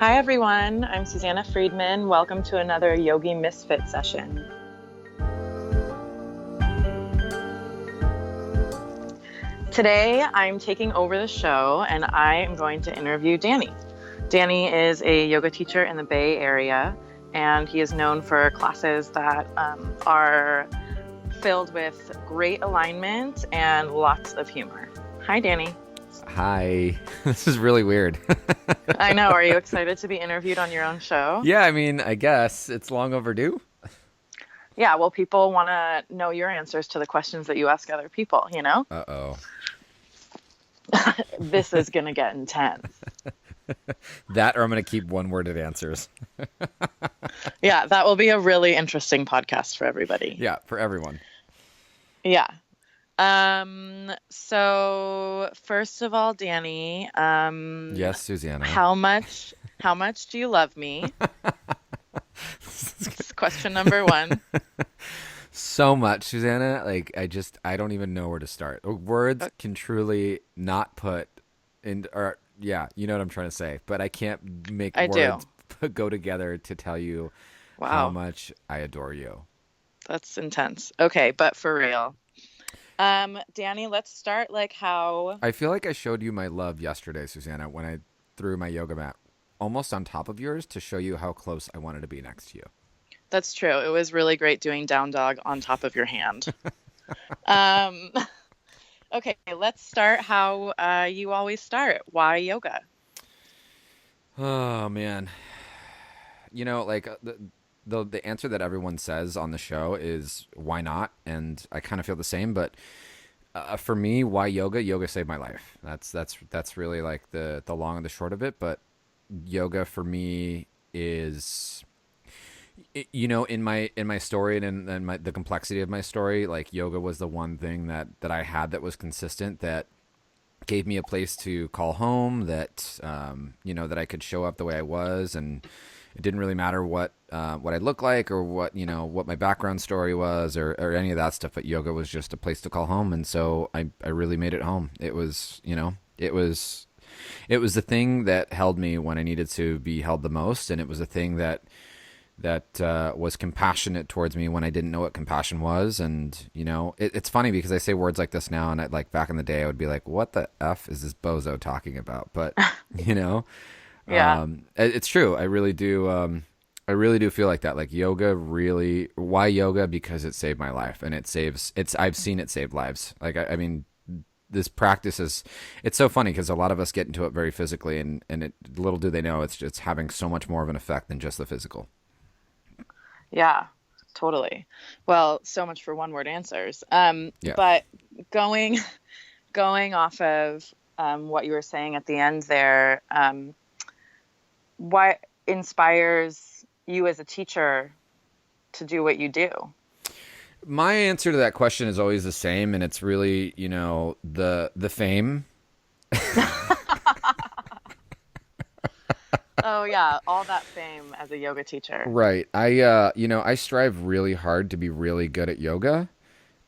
Hi everyone, I'm Susannah Friedman. Welcome to another Yogi Misfit Session. Today I'm taking over the show and I am going to interview Danni. Danni is a yoga teacher in the Bay Area and he is known for classes that are filled with great alignment and lots of humor. Hi Danni. Hi. This is really weird. I know, are you excited to be interviewed on your own show? Yeah, I mean, I guess it's long overdue. Yeah, well, people want to know your answers to the questions that you ask other people, you know? Uh-oh. This is going to get intense. That or I'm going to keep one-worded answers. Yeah, that will be a really interesting podcast for everybody. Yeah, for everyone. Yeah. So first of all, Danni, Yes, Susanna. how much do you love me? That's question number one. So much, Susanna. Like, I don't even know where to start. Words can truly not put in, or yeah, you know what I'm trying to say. But I can't make I do. words go together to tell you how Wow, much I adore you. that's intense. Okay, but for real. Danni, let's start like how. I feel like I showed you my love yesterday, Susanna, when I threw my yoga mat almost on top of yours to show you how close I wanted to be next to you. That's true. It was really great doing down dog on top of your hand. Um, okay, let's start how you always start. Why yoga? Oh man, you know, like the answer that everyone says on the show is why not, and I kind of feel the same. But for me, why yoga? Yoga saved my life. That's really like the long and the short of it. But yoga for me is you know, in my story and in the complexity of my story, like yoga was the one thing that I had that was consistent, that gave me a place to call home, that you know, that I could show up the way I was, and it didn't really matter what I looked like, or what, you know, what my background story was, or any of that stuff. But yoga was just a place to call home, and so I really made it home. It was, you know, it was the thing that held me when I needed to be held the most, and it was a thing that was compassionate towards me when I didn't know what compassion was. And you know, it's funny because I say words like this now, and like back in the day, I would be like, "What the f is this bozo talking about?" But you know, Yeah, it's true. I really do. I really do feel like that. Like yoga, really. Why yoga? Because it saved my life, and it saves. It's. I've seen it save lives. Like I mean, this practice is. It's so funny because a lot of us get into it very physically, and little do they know it's having so much more of an effect than just the physical. yeah, totally. Well, so much for one word answers. Yeah. But going going off of what you were saying at the end there, what inspires you as a teacher to do what you do? My answer to that question is always the same, and it's really, you know, the fame. Oh yeah, all that fame as a yoga teacher. Right. You know, I strive really hard to be really good at yoga.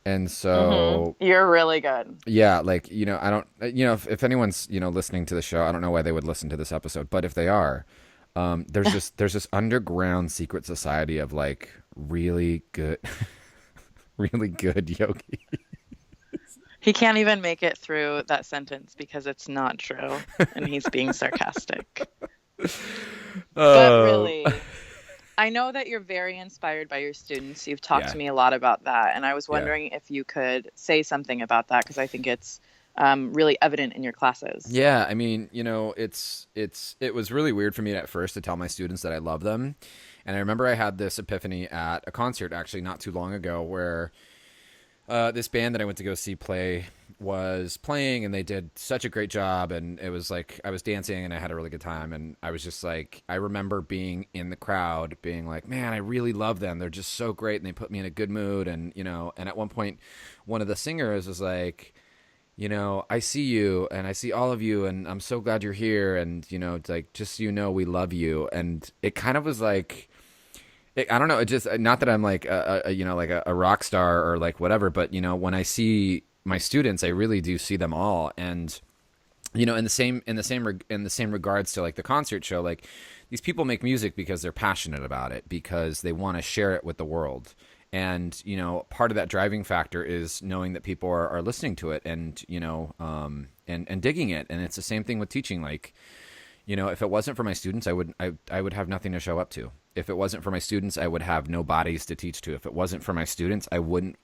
And so, You're really good. yeah, like, you know, I don't, you know, if anyone's, you know, listening to the show, I don't know why they would listen to this episode, but if they are, there's this underground secret society of like really good, really good yogi. He can't even make it through that sentence because it's not true and he's being sarcastic. But Oh, really, I know that you're very inspired by your students. You've talked yeah. to me a lot about that, and I was Yeah. wondering if you could say something about that because I think it's really evident in your classes. Yeah, I mean, you know, it was really weird for me at first to tell my students that I love them. And I remember I had this epiphany at a concert actually not too long ago where this band that I went to go see play was playing, and they did such a great job, and it was like I was dancing and I had a really good time, and I was just like, I remember being in the crowd being like, man, I really love them, they're just so great, and they put me in a good mood. And you know, and at one point one of the singers was like, you know, I see you and I see all of you, and I'm so glad you're here, and you know, it's like, just so you know, we love you. And it kind of was like, I don't know. It just, not that I'm like you know, like a rock star or like whatever, but you know, when I see my students, I really do see them all. And in the same regards to like the concert show, like these people make music because they're passionate about it, because they want to share it with the world. And part of that driving factor is knowing that people are listening to it, and and digging it. And it's the same thing with teaching. Like, if it wasn't for my students, I would have nothing to show up to. If it wasn't for my students, I would have no bodies to teach to. If it wasn't for my students, I wouldn't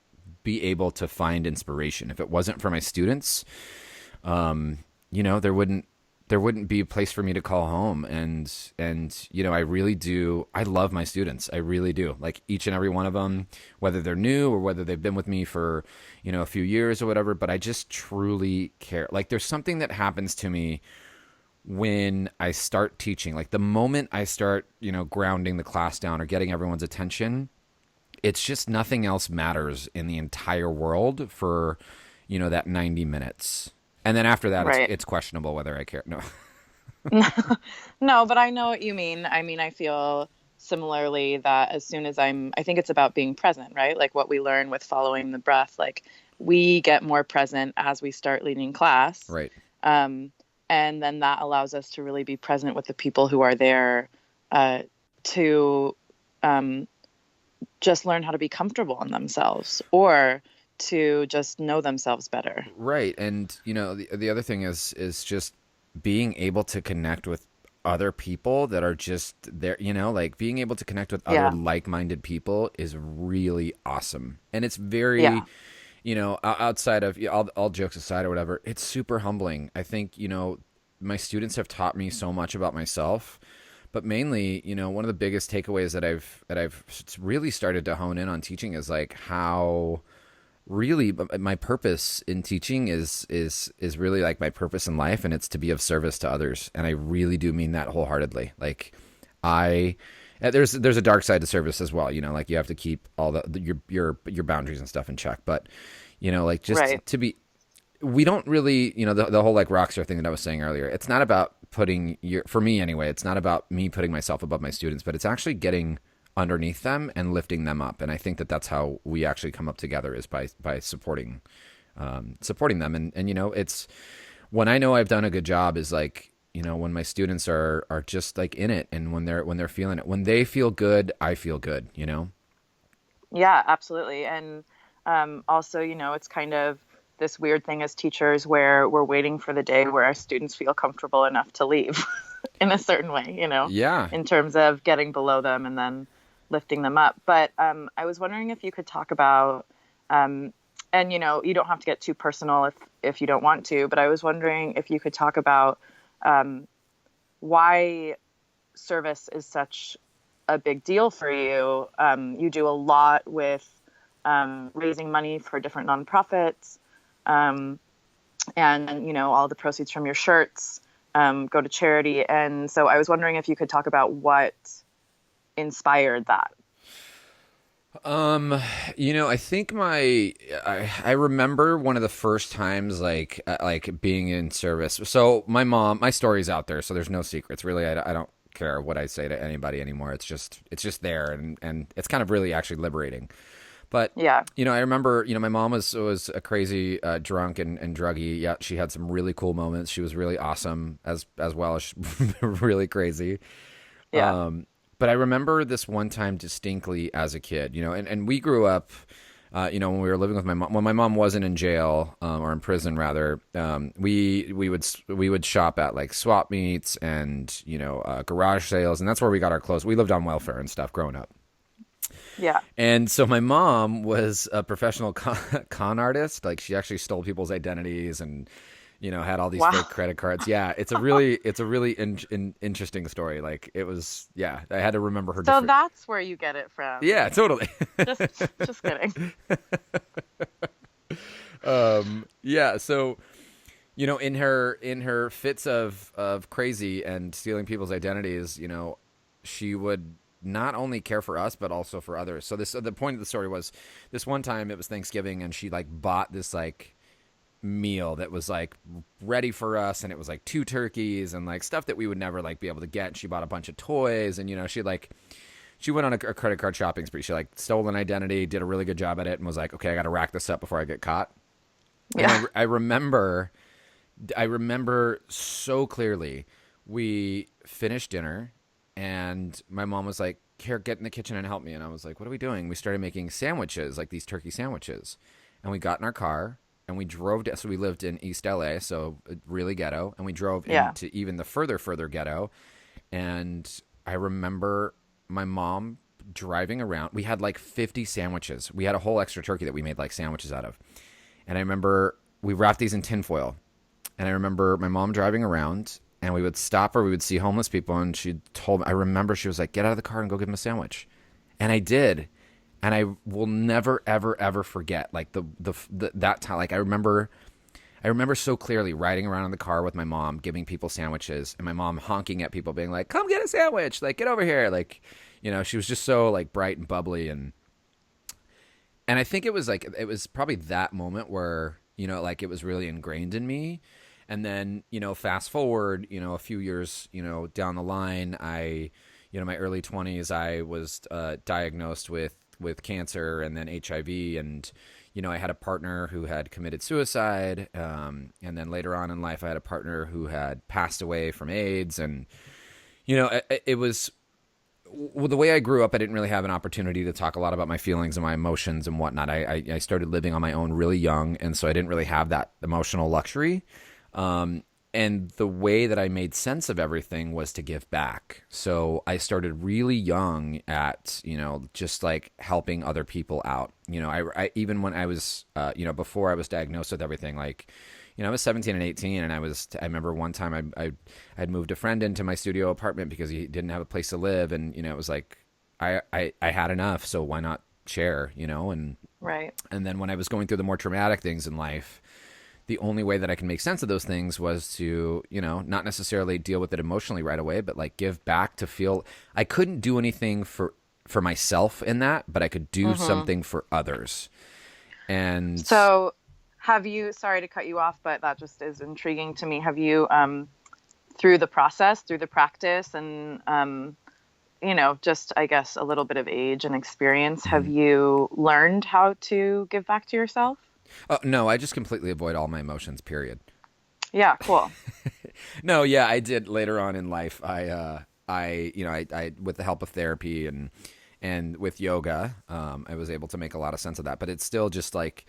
be able to find inspiration. If it wasn't for my students, there wouldn't be a place for me to call home. And I really do. I love my students. I really do. Like each and every one of them, whether they're new or whether they've been with me for, a few years or whatever, but I just truly care. Like there's something that happens to me when I start teaching. Like the moment I start, grounding the class down or getting everyone's attention, it's just nothing else matters in the entire world for, that 90 minutes. And then after that, Right. it's questionable whether I care. No. No, but I know what you mean. I mean, I feel similarly that as soon as I think it's about being present, right? Like what we learn with following the breath, like we get more present as we start leading class. Right. Um, and then that allows us to really be present with the people who are there to um, just learn how to be comfortable in themselves or to just know themselves better. Right. And, the other thing is just being able to connect with other people that are just there, like being able to connect with other Yeah. like-minded people is really awesome. And it's very, Yeah. outside of all jokes aside or whatever, it's super humbling. I think, my students have taught me so much about myself, but mainly, one of the biggest takeaways that I've really started to hone in on teaching is like how really my purpose in teaching is really like my purpose in life, and it's to be of service to others. And I really do mean that wholeheartedly. Like there's a dark side to service as well, like you have to keep all your boundaries and stuff in check, but like just Right. to be, we don't really, the whole like rock star thing that I was saying earlier, it's not about for me anyway, it's not about me putting myself above my students, but it's actually getting underneath them and lifting them up. And I think that that's how we actually come up together, is by supporting them. And it's when I know I've done a good job is like, when my students are just like in it, and when they're feeling it, when they feel good, I feel good. Yeah, absolutely. And also, it's kind of this weird thing as teachers where we're waiting for the day where our students feel comfortable enough to leave in a certain way, Yeah. in terms of getting below them and then lifting them up. But I was wondering if you could talk about, and you don't have to get too personal if you don't want to, but I was wondering if you could talk about why service is such a big deal for you. You do a lot with raising money for different nonprofits, and all the proceeds from your shirts go to charity. And so I was wondering if you could talk about what inspired that. I think I remember one of the first times like being in service. So my story's out there, so there's no secrets really. I don't care what I say to anybody anymore. It's just there, and it's kind of really actually liberating. But Yeah. I remember, my mom was a crazy drunk and druggy. Yeah, she had some really cool moments. She was really awesome as well as really crazy. Yeah. But I remember this one time distinctly as a kid, and we grew up, when we were living with my mom. When my mom wasn't in jail or in prison, rather, we would shop at like swap meets and garage sales, and that's where we got our clothes. We lived on welfare and stuff growing up. Yeah. And so my mom was a professional con artist. Like she actually stole people's identities and, had all these Wow. fake credit cards. Yeah, it's a really interesting story. Like it was, yeah, I had to remember her So different. that's where you get it from. Yeah, totally. Just, just kidding. Yeah, so in her fits of crazy and stealing people's identities, she would not only care for us but also for others. So the point of the story was this one time it was Thanksgiving, and she like bought this like meal that was like ready for us, and it was like two turkeys and like stuff that we would never like be able to get. She bought a bunch of toys, and she went on a credit card shopping spree. She like stole an identity, did a really good job at it, and was like, okay, I got to rack this up before I get caught. Yeah. And I remember I remember so clearly we finished dinner and my mom was like, here, get in the kitchen and help me. And I was like, what are we doing? We started making sandwiches, like these turkey sandwiches. And we got in our car and we drove to, so we lived in East LA, so really ghetto. And we drove Yeah. into even the further ghetto. And I remember my mom driving around. We had like 50 sandwiches. We had a whole extra turkey that we made like sandwiches out of. And I remember we wrapped these in tinfoil. And I remember my mom driving around and we would stop or we would see homeless people. And she told me, I remember she was like, get out of the car and go give them a sandwich. And I did. And I will never, ever, ever forget like that time. Like I remember so clearly riding around in the car with my mom, giving people sandwiches, and my mom honking at people, being like, "Come get a sandwich! Like, get over here!" Like, she was just so like bright and bubbly, and I think it was probably that moment where like it was really ingrained in me. And then fast forward a few years down the line, my early 20s, I was diagnosed with cancer and then HIV, and I had a partner who had committed suicide, and then later on in life, I had a partner who had passed away from AIDS, and it was the way I grew up. I didn't really have an opportunity to talk a lot about my feelings and my emotions and whatnot. I started living on my own really young, and so I didn't really have that emotional luxury. And the way that I made sense of everything was to give back. So I started really young at, just like helping other people out. I even when I was, before I was diagnosed with everything, like, I was 17 and 18, and I remember one time I'd moved a friend into my studio apartment because he didn't have a place to live. And, it was like, I had enough. So why not share, and, Right. and then when I was going through the more traumatic things in life, the only way that I can make sense of those things was to, not necessarily deal with it emotionally right away, but like give back to feel I couldn't do anything for myself in that, but I could do Mm-hmm. something for others. And So, have you, sorry to cut you off, but that just is intriguing to me. Have you, through the process, through the practice, and, just, I guess, a little bit of age and experience, have Mhm. you learned how to give back to yourself? Oh, no, I just completely avoid all my emotions, period. Yeah, cool. No, yeah, I did later on in life. I with the help of therapy and with yoga, I was able to make a lot of sense of that. But it's still just like,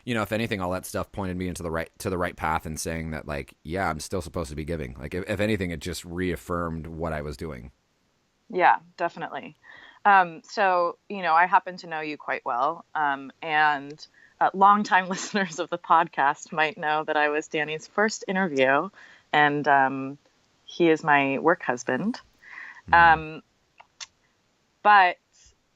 if anything, all that stuff pointed me into the right path and saying that, like, yeah, I'm still supposed to be giving. Like, if anything, it just reaffirmed what I was doing. Yeah, definitely. So, I happen to know you quite well. And longtime listeners of the podcast might know that I was Danny's first interview, and he is my work husband. Mm. Um, but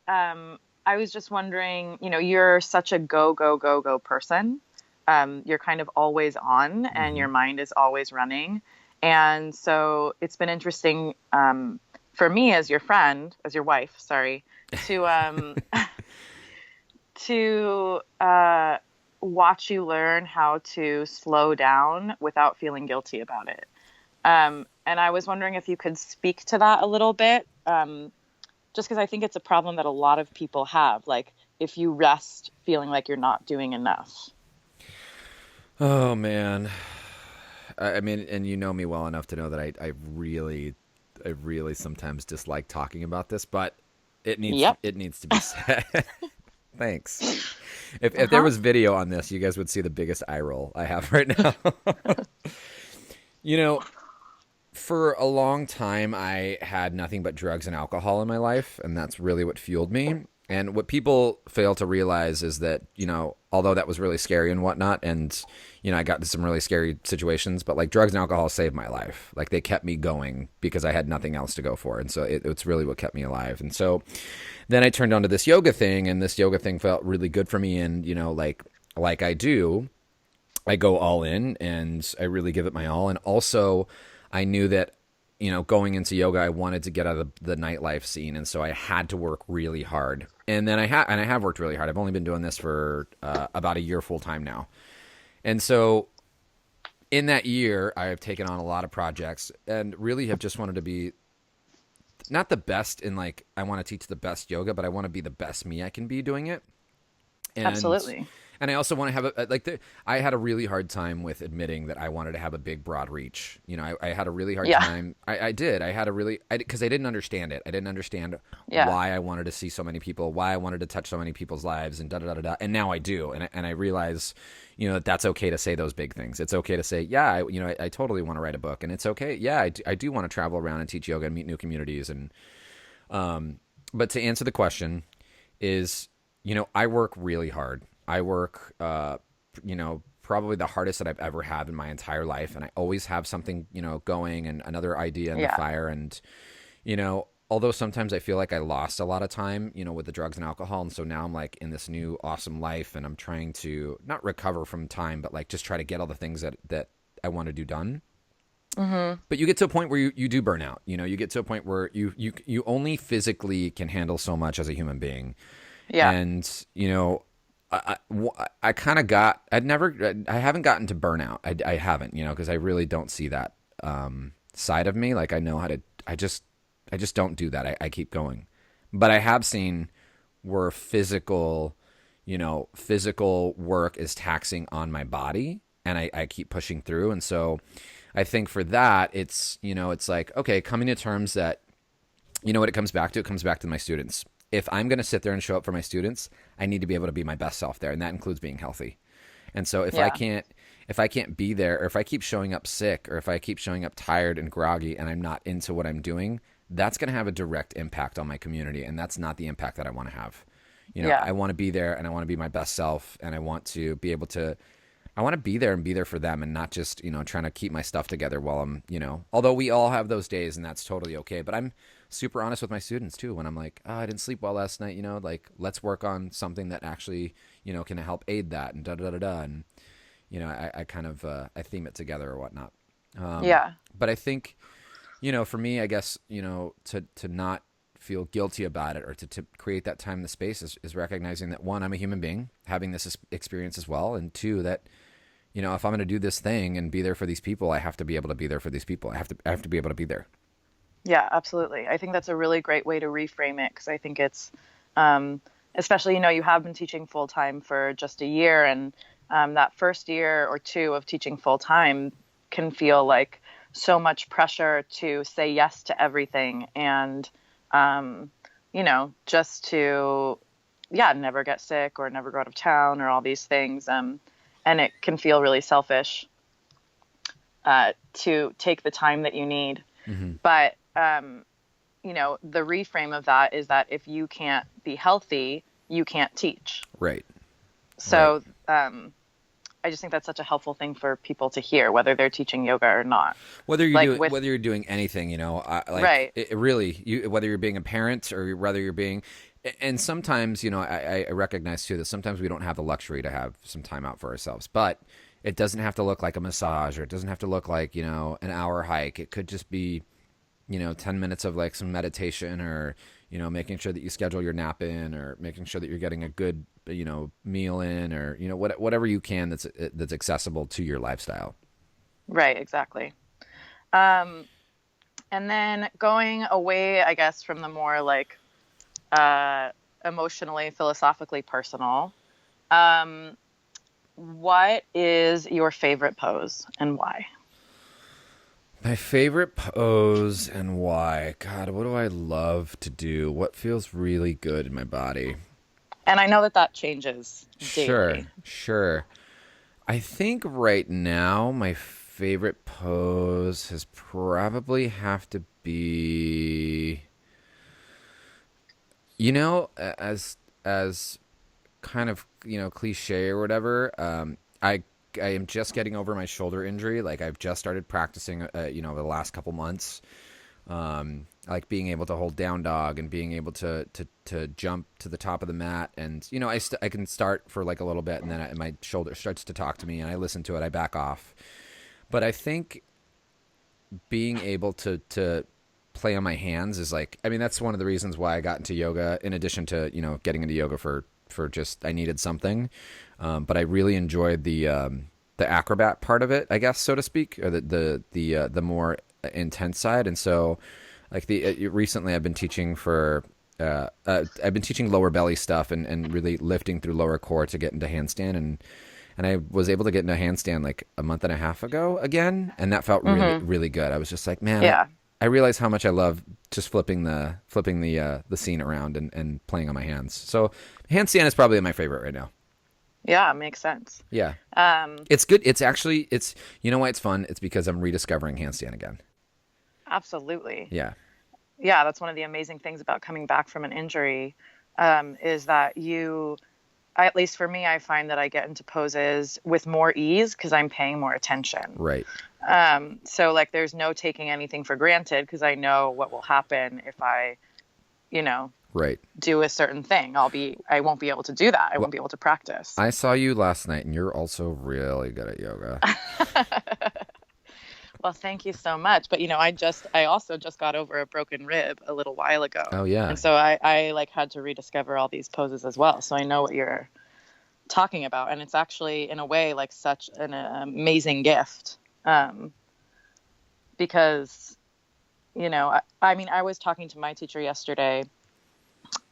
I was just wondering, you're such a go, go, go, go person. You're kind of always on, and Mm-hmm. your mind is always running. And so it's been interesting, for me as your friend, as your wife, sorry, to to watch you learn how to slow down without feeling guilty about it. And I was wondering if you could speak to that a little bit, just because I think it's a problem that a lot of people have. Like, if you rest feeling like you're not doing enough. Oh man, I mean, and you know me well enough to know that I really sometimes dislike talking about this, but Yep. it needs to be said. Thanks. If there Uh-huh. was video on this, you guys would see the biggest eye roll I have right now. you know, for a long time, I had nothing but drugs and alcohol in my life, and that's really what fueled me. And what people fail to realize is that, although that was really scary and whatnot, and, I got into some really scary situations, but like drugs and alcohol saved my life. Like they kept me going because I had nothing else to go for. And so it's really what kept me alive. And so then I turned on to this yoga thing, and this yoga thing felt really good for me. And, like I do, I go all in and I really give it my all. And also, I knew that, going into yoga, I wanted to get out of the nightlife scene, and so I had to work really hard. And then I have worked really hard. I've only been doing this for about a year full time now, and so in that year, I have taken on a lot of projects and really have just wanted to be not the best in like I want to teach the best yoga, but I want to be the best me I can be doing it. And Absolutely. And I also want to have I had a really hard time with admitting that I wanted to have a big, broad reach. You know, I had a really hard Yeah. time. I did. I had a really, because I didn't understand it. I didn't understand Yeah. why I wanted to see so many people, why I wanted to touch so many people's lives, and da da da da. And now I do. And I realize, you know, that that's okay to say those big things. It's okay to say, yeah, I totally want to write a book. And it's okay. Yeah, I do want to travel around and teach yoga and meet new communities. But to answer the question is, you know, I work really hard. I work, you know, probably the hardest that I've ever had in my entire life. And I always have something, you know, going and another idea in the Yeah. fire. And, you know, although sometimes I feel like I lost a lot of time, you know, with the drugs and alcohol. And so now I'm like in this new awesome life and I'm trying to not recover from time, but like just try to get all the things that I want to do done. Mm-hmm. But you get to a point where you do burn out. You know, you get to a point where you only physically can handle so much as a human being. Yeah. And, you know, I kind of I haven't gotten to burnout. I haven't, you know, because I really don't see that side of me. Like I know how to, I just don't do that. I keep going. But I have seen where physical work is taxing on my body and I keep pushing through. And so I think for that, it's, you know, it's like, okay, coming to terms that, you know what it comes back to? It comes back to my students. If I'm going to sit there and show up for my students, I need to be able to be my best self there. And that includes being healthy. And so Yeah. if I can't be there, or if I keep showing up sick, or if I keep showing up tired and groggy and I'm not into what I'm doing, that's going to have a direct impact on my community. And that's not the impact that I want to have. You know, Yeah. I want to be there and I want to be my best self and I want to be able to, I want to be there and be there for them and not just, you know, trying to keep my stuff together while I'm, you know, although we all have those days and that's totally okay. But I'm super honest with my students too when I'm like, oh, I didn't sleep well last night, you know, like let's work on something that actually, you know, can help aid that and da da da da. And, you know, I kind of, I theme it together or whatnot. Yeah. But I think, you know, for me, I guess, you know, to not feel guilty about it or to create that time and the space is recognizing that one, I'm a human being having this experience as well. And two, that, you know, if I'm going to do this thing and be there for these people, I have to be able to be there for these people. I have to be able to be there. Yeah, absolutely. I think that's a really great way to reframe it because I think it's, especially, you know, you have been teaching full time for just a year, and that first year or two of teaching full time can feel like so much pressure to say yes to everything and, you know, just to, yeah, never get sick or never go out of town or all these things. And it can feel really selfish to take the time that you need. Mm-hmm. But, you know, the reframe of that is that if you can't be healthy, you can't teach. Right. So I just think that's such a helpful thing for people to hear, whether they're teaching yoga or not. Whether you're Like doing with, whether you're doing anything, you know, right. it really, whether you're being a parent or whether you're being, and sometimes, you know, I recognize too that sometimes we don't have the luxury to have some time out for ourselves, but it doesn't have to look like a massage or it doesn't have to look like, you know, an hour hike. It could just be, you know, 10 minutes of like some meditation or, you know, making sure that you schedule your nap in or making sure that you're getting a good, you know, meal in or, you know, whatever you can that's accessible to your lifestyle. Right, exactly. And then going away, I guess, from the more like emotionally, philosophically personal, what is your favorite pose and why? My favorite pose and why? God, what do I love to do? What feels really good in my body? And I know that that changes daily. Sure. I think right now my favorite pose has probably have to be, you know, as kind of, you know, cliche or whatever. I am just getting over my shoulder injury. Like I've just started practicing, you know, the last couple months. Like being able to hold down dog and being able to jump to the top of the mat. And, you know, I can start for like a little bit and then my shoulder starts to talk to me and I listen to it. I back off. But I think being able to play on my hands is like, I mean, that's one of the reasons why I got into yoga in addition to, you know, getting into yoga for just, I needed something. But I really enjoyed the acrobat part of it, I guess, so to speak, or the more intense side. And so like recently I've been teaching for I've been teaching lower belly stuff and really lifting through lower core to get into handstand, and I was able to get into handstand like a month and a half ago again, and that felt really Mm-hmm. really good. I was just like, man, Yeah. I realized how much I love just flipping the scene around and playing on my hands. So handstand is probably my favorite right now. Yeah, makes sense. Yeah, Um, it's good. It's actually it's you know why it's fun? It's because I'm rediscovering handstand again. Absolutely. Yeah, Yeah, that's one of the amazing things about coming back from an injury, is that at least for me, I find that I get into poses with more ease because I'm paying more attention. right, So like there's no taking anything for granted because I know what will happen if I, you know, right. do a certain thing. I won't be able to do that. I won't Well, be able to practice. I saw you last night, and you're also really good at yoga. Well, thank you so much. But I also just got over a broken rib a little while ago. Oh yeah, And so I like had to rediscover all these poses as well. So I know what you're talking about. And it's actually in a way like such an amazing gift. Because, I mean, I was talking to my teacher yesterday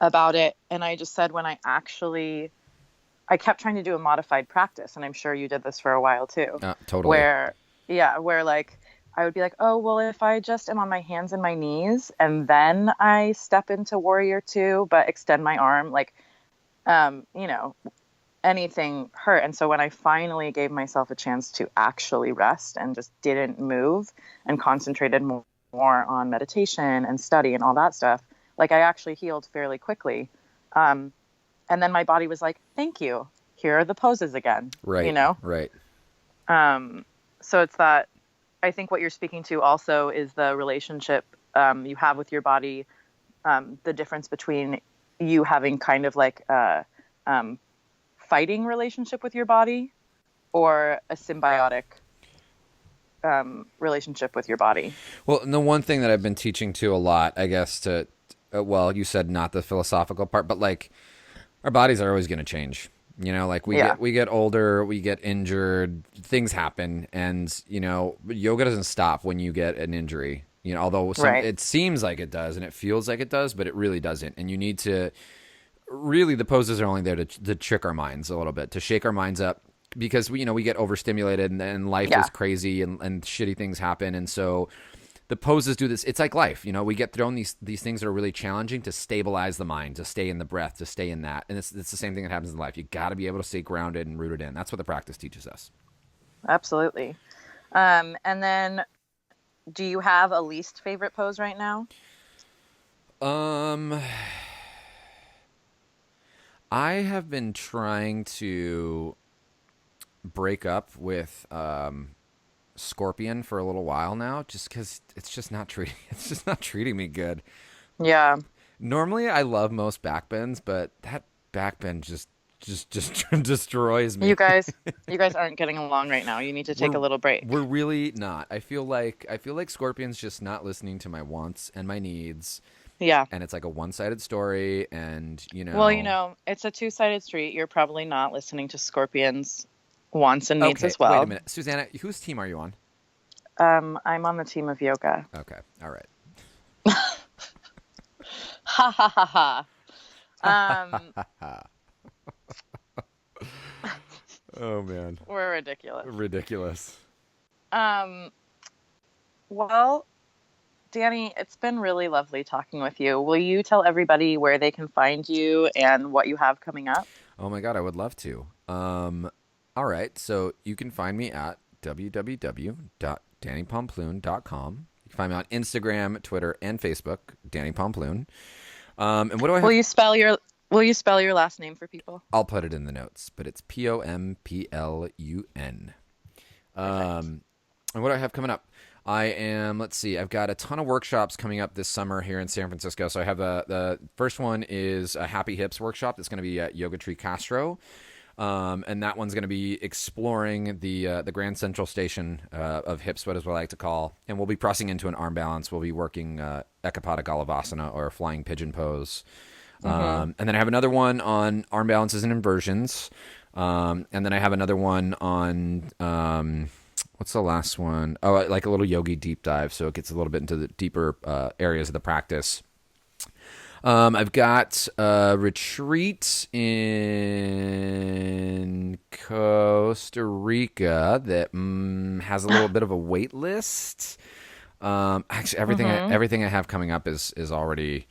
about it. And I just said I kept trying to do a modified practice. And I'm sure you did this for a while too, totally. where, yeah, where like, I would be like, oh, well, if I just am on my hands and my knees and then I step into warrior two, but extend my arm, like, um, you know, anything hurt. And so when I finally gave myself a chance to actually rest and just didn't move and concentrated more on meditation and study and all that stuff, like I actually healed fairly quickly. Um, and then my body was like, thank you. Here are the poses again, Right, right. So it's that I think what you're speaking to also is the relationship you have with your body, the difference between you having kind of like a fighting relationship with your body or a symbiotic relationship with your body. Well, and the one thing that I've been teaching to a lot, I guess, well, you said not the philosophical part, but like our bodies are always going to change. Like Yeah. we get older, we get injured, things happen, and yoga doesn't stop when you get an injury. Although Right. it seems like it does and it feels like it does, but it really doesn't. And you need to really the poses are only there to trick our minds a little bit, to shake our minds up because we get overstimulated and life Yeah. is crazy and shitty things happen, and so the poses do this. It's like life, we get thrown these things that are really challenging to stabilize the mind, to stay in the breath, to stay in that. And it's the same thing that happens in life. You got to be able to stay grounded and rooted in. That's what the practice teaches us. Absolutely. And then do you have a least favorite pose right now? Um, I have been trying to break up with Scorpion for a little while now, just because it's just not treating me good. Yeah. Normally, I love most backbends, but that backbend just destroys You me. guys, you guys aren't getting along right now. You need to take a we're little break. we're really not. I feel like Scorpion's just not listening to my wants and my needs, Yeah. and it's like a one-sided story. And Well, it's a two-sided street. You're probably not listening to Scorpion's wants and needs okay, as wait a well. minute, Susannah, whose team are you on? I'm on the team of yoga. Okay, all right. Ha ha ha ha. Um, Oh man, we're ridiculous. ridiculous. Um, well, Danny, it's been really lovely talking with you. Will you tell everybody where they can find you and what you have coming up? Oh my god, I would love to. All right, so you can find me at www.dannipomplun.com. You can find me on Instagram, Twitter, and Facebook, Danni Pomplun. And what do I have? Will you spell your last name for people? I'll put it in the notes, but it's Pomplun. Perfect. And what do I have coming up? Let's see, I've got a ton of workshops coming up this summer here in San Francisco. So I have the first one is a Happy Hips workshop that's going to be at Yoga Tree Castro. And that one's going to be exploring the Grand Central Station of hips, what is what I like to call. And we'll be pressing into an arm balance. We'll be working Ekapada Galavasana or flying pigeon pose. And then I have another one on arm balances and inversions. And then I have another one on what's the last one? Oh, like a little yogi deep dive. So it gets a little bit into the deeper areas of the practice. I've got a retreat in Costa Rica that has a little bit of a wait list. Actually, Mm-hmm. everything I have coming up is already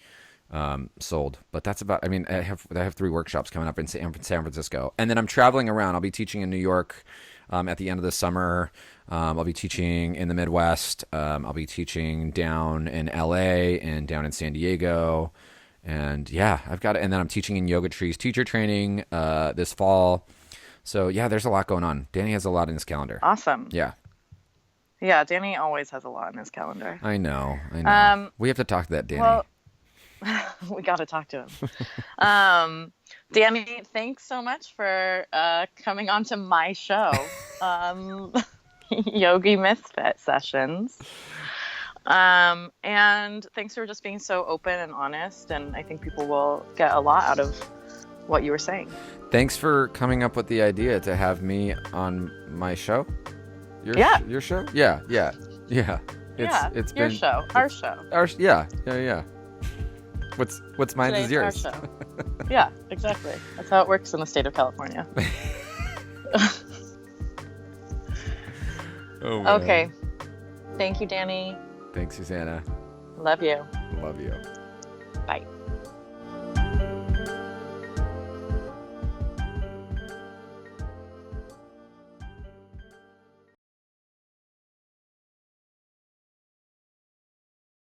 sold. But that's about. I mean, I have 3 workshops coming up in San Francisco, and then I'm traveling around. I'll be teaching in New York at the end of the summer. I'll be teaching in the Midwest. I'll be teaching down in LA and down in San Diego. And yeah, I've got it. And then I'm teaching in Yoga Trees teacher training this fall. So yeah, there's a lot going on. Danny has a lot in his calendar. Awesome. Yeah, Yeah, Danny always has a lot in his calendar. I know. I know. Um, We have to talk to that Danny. well, we got to talk to him. Danny, thanks so much for coming on to my show, Yogi Misfit Sessions. And thanks for just being so open and honest. And I think people will get a lot out of what you were saying. Thanks for coming up with the idea to have me on my show. Yeah. Your show? Yeah, yeah, yeah. It's your been show, our show. Yeah. What's mine Today is it's our yours. show. Yeah, exactly. That's how it works in the state of California. Oh, man. Okay. Thank you, Danny. Thanks, Susannah. Love you. Love you. Bye.